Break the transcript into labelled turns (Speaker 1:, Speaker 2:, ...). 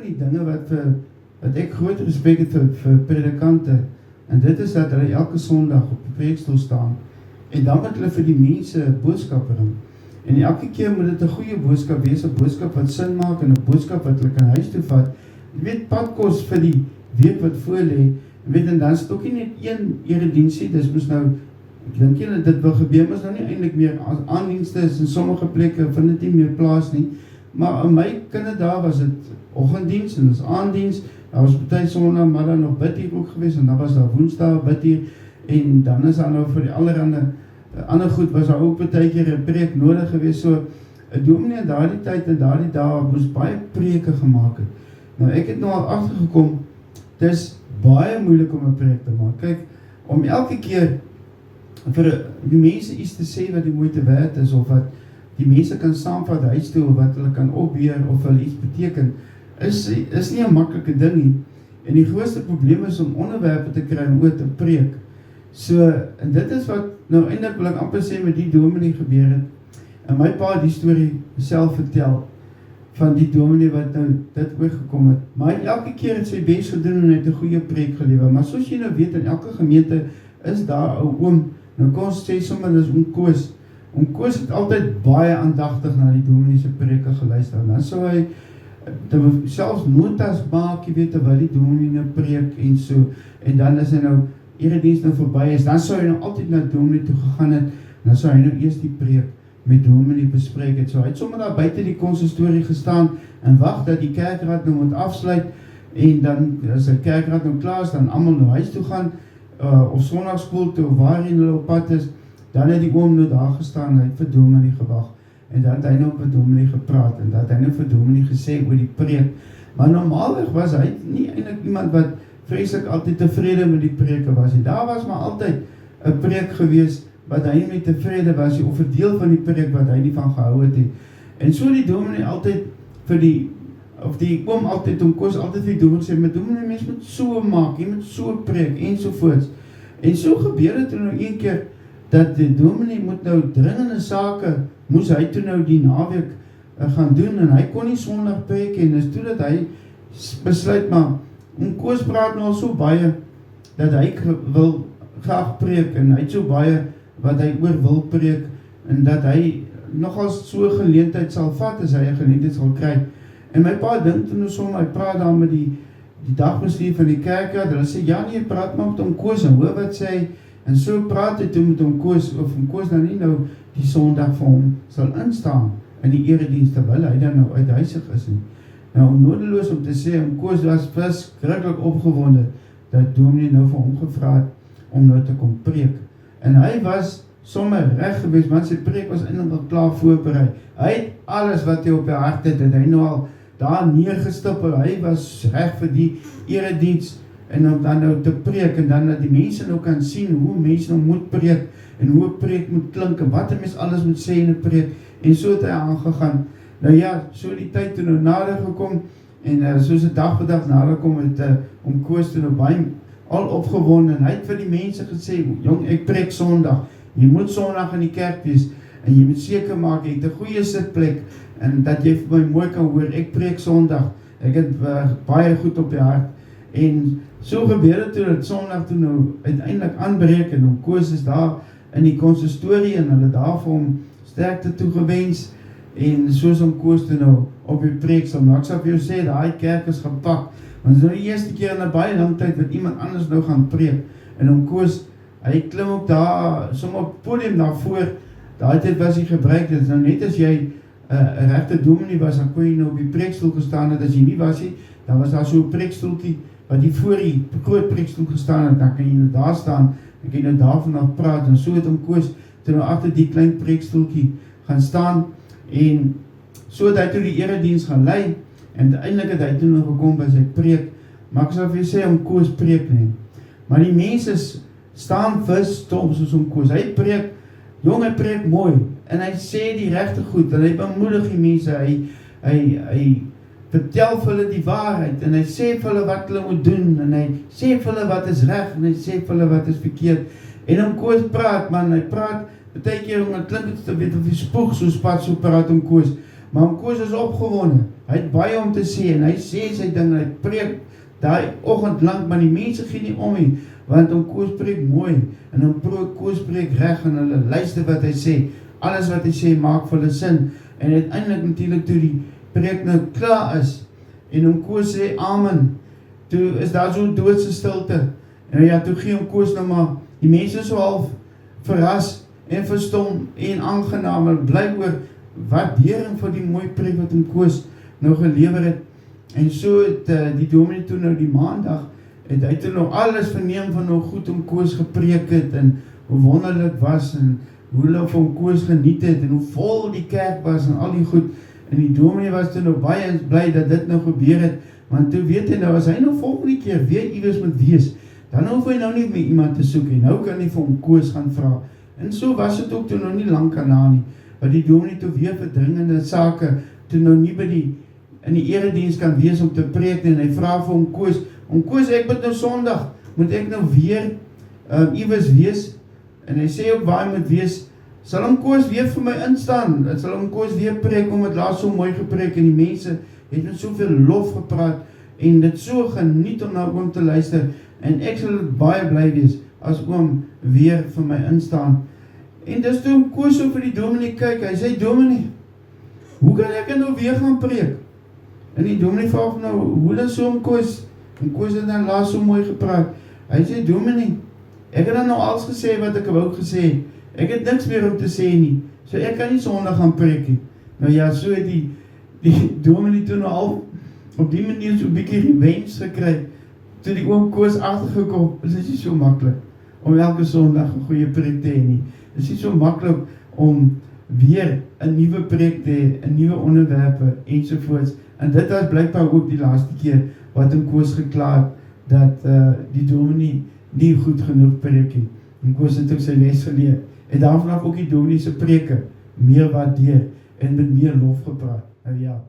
Speaker 1: van die dinge wat ek groot respek het vir predikante, en dit is dat hulle elke Sondag op die preekstoel staan, en dan moet hulle vir die mense boodskap bring. En elke keer moet dit 'n goeie boodskap wees, 'n boodskap wat sin maak, en 'n boodskap wat hulle kan huis toe vat. Jy weet, padkos vir die week wat voorlê, en dan is dit ook nie net een erediensie, dis mos nou, ek dink nie dat dit wil gebeur, maar is nou nie eintlik meer aandienste is in sommige plekke, vind dit nie meer plaas nie, maar in my kinderdae was dit oggenddiens, en dis aanddiens, daar was party Sondag, maar dan nog bidhuur ook gewees, en dan was daar Woensdag bidhuur, en dan is daar nou vir die allerhande ander goed, was daar ook partykeer 'n preek nodig gewees, so 'n dominee in daardie tyd en daardie dae moes baie preke gemaak het. Nou ek het nou al agtergekom, dis baie moeilik om 'n preek te maak. Kyk, om elke keer vir die mense iets te sê wat die moeite werd is, of wat die mense kan saamvat huis toe, of wat hulle kan opbeer, of hulle iets beteken, is nie 'n maklike ding nie. En die grootste probleem is om onderwerpe te kry om oor te preek. So, en dit is wat nou eintlik wil ek amper sê met die dominee gebeur het. En my pa het die storie self vertel van die dominee wat nou dit oorgekom het. Maar hy het elke keer het sy bes gedoen en hy het 'n goeie preek gelewer. Maar soos jy nou weet, in elke gemeente is daar 'n oom. Nou kon ons sê sommer dis oom Koos. Oom Koos het altyd baie aandagtig na die dominee se preke geluister. Dan sou hy selfs notas maak, jy weet, terwyl die dominee nou preek en so. En dan as hy nou erediens nou verby is, dan sou hy nou altyd na dominee toe gegaan het, en dan sou hy nou eers die preek met dominee bespreek het. So hy het sommer daar buite die konsistorie gestaan en wag dat die kerkraad nou moet afsluit, en dan as die kerkraad nou klaar is, dan almal nou huis toe gaan, of sonnaarskool toe, of waarheen hulle op pad is, dan het die oom nou daar gestaan, hy het vir dominee gewag, en dan het hy nou vir dominee gepraat, en dan het hy nou vir dominee gesê oor die preek. Maar normaalweg was hy nie eintlik iemand wat vreeslik altyd tevrede met die preke was. En daar was maar altyd 'n preek gewees wat hy nie tevrede was, of 'n deel van die preek wat hy nie van gehou het nie. En so die dominee altyd vir die oom altyd om Koos altyd vir die dominee sê, met dominee, mens moet so maak, jy moet so preek, ensovoorts. En so gebeur het nou een keer, dat die dominee moet nou dringende sake, moes hy toe nou die naweek gaan doen, en hy kon nie Sondag preek, en is toe dat hy besluit, maar Koos praat nou al so baie, dat hy wil graag preek, en hy het so baie wat hy oor wil preek, en dat hy nogal so geleentheid sal vat, as hy 'n geleentheid sal kry. En my pa dink toe nou sommer, hy praat daar met die dagbestuur van die kerk, hulle sê, ja nee, praat maar met hom Koos, en hoor wat sê hy, en so praat hy toe met hom Koos, of hom Koos nou nie nou die Sondag vir hom sal instaan, in die eredienst, terwyl hy dan nou uithuisig is nie. Nou, om nodeloos om te sê, om Koos was verskriklik opgewonde, dat dominee nou vir hom gevra het, om nou te kom preek. En hy was sommer reg gewees, want sy preek was eintlik al klaar voorberei. Hy het alles wat hy op die hart het, hy nou al daar neergestippel, hy was reg vir die erediens, en om dan nou te preek, en dan dat die mense nou kan sien, hoe mense nou moet preek, en hoe 'n preek moet klink, en wat 'n mens alles moet sê in 'n preek, en so het hy aangegaan. Nou ja, so die tyd toe nou nader gekom, en soos die dag vir dag nader kom, het om Koos toe nou baie al opgewonde, en hy het vir die mense gesê, jong, ek preek Sondag, jy moet Sondag in die kerk wees, en jy moet seker maak, jy het 'n goeie sitplek, en dat jy vir my mooi kan hoor, ek preek Sondag, ek het baie goed op die hart, en so gebeur het toe, dat Sondag toe nou uiteindelik aanbreek, en om Koos is daar in die konsistorie, en hulle daar vir hom sterkte toegewens, en soos om Koos toe nou op die preek sal, maar ek sal vir jou sê, daai kerk is gepak, want dit is nou die eerste keer in 'n baie lang tyd, wat iemand anders nou gaan preek, en om Koos, hy klim op daar, sommer op podium daarvoor, daai tyd was hy gebruik, dit is nou net as jy 'n regte dominee was, dan kon jy nou op die preekstoel gestaan het, as jy nie was nie, dan was daar so 'n preekstoeltjie, wat die voor die groot preekstoel gestaan het, dan kan jy nou daar staan, dan kan jy nou daar vanaf praat, en so het om Koos, toe nou agter die klein preekstoeltjie gaan staan, en so het hy toe die erediens gaan lei, en uiteindelik het hy toe nog gekom by sy preek, maar ek sal vir jy sê, om Koos preek nie, maar die mense staan verstom soos om Koos, hy preek, jong, hy preek mooi, en hy sê die regte goed, en hy bemoedig die mense, hy vertel vir hulle die waarheid, en hy sê vir hulle wat hulle moet doen, en hy sê vir hulle wat is reg, en hy sê vir hulle wat is verkeerd, en om Koos praat, man, hy praat, baie keer, het klink het te weet of hy spoeg, so praat om Koos, maar Koos is opgewonde. Hy het baie om te sê, en hy sê sy ding, hy preek daai oggend lank, maar die mense gee nie om nie, want Koos preek mooi, en Koos preek reg, en hulle luister wat hy sê, alles wat hy sê maak vir hulle sin, en uiteindelik natuurlik toe die preek nou klaar is, en Koos sê amen, toe is daar so doodse stilte, en ja, toe gee Koos nou maar, die mense so half verras, en verstom, en aangenaam, en bly oor waardering vir die mooi preek wat Koos nou gelewer het, en so het die dominee toe nou die maandag, het hy toe nou alles verneem van hoe goed Koos gepreek het, en hoe wonderlik was, en hoe hulle van Koos geniet het, en hoe vol die kerk was, en al die goed, en die dominee was toe nou baie bly dat dit nou gebeur het, want toe weet hy nou, as hy nou volgende keer weer iewers moet wees, dan hoef hy nou nie met iemand te soek, en nou kan hy vir Koos gaan vra, en so was het ook toe nou nie lang aan nie, wat die dominee toe weer verdringende sake, toe nou nie by in die erediens kan wees om te preek, en hy vraag vir Koos, ek moet nou Sondag, moet ek nou weer iewers wees, en hy sê ook waar hy moet wees, sal Koos weer vir my instaan, sal Koos weer preek, om het laat so mooi gepreek, en die mense het met soveel lof gepraat, en dit so geniet om na oom te luister, en ek sal baie bly wees, as oom weer vir my instaan, en dis toe Koos so vir die dominee kyk, hy sê, dominee, hoe kan ek nou weer gaan preek? En die dominee vraag nou, hoe dan so Koos? En Koos het dan laat so mooi gepraat. Hy sê, dominee, ek het dan nou alles gesê wat ek wou gesê. Ek het niks meer om te sê nie. So ek kan nie Sondag gaan preek nie. Nou ja, so het die dominee toe nou al op die manier so 'n bietjie revenge gekry. Toe die oom Koos agtergekom, is dit nie so maklik om elke Sondag 'n goeie preek te hê nie. Dit is nie so maklik om weer 'n nuwe preek te hê, 'n nuwe onderwerpe ensovoorts. En dit was blykbaar ook die laaste keer wat Koos geklaar dat die dominee nie goed genoeg preek nie. En Koos het ook sy les geleer. En daarvan ook die dominee se preke meer waardeer en met meer lof gepraat. Nou ja.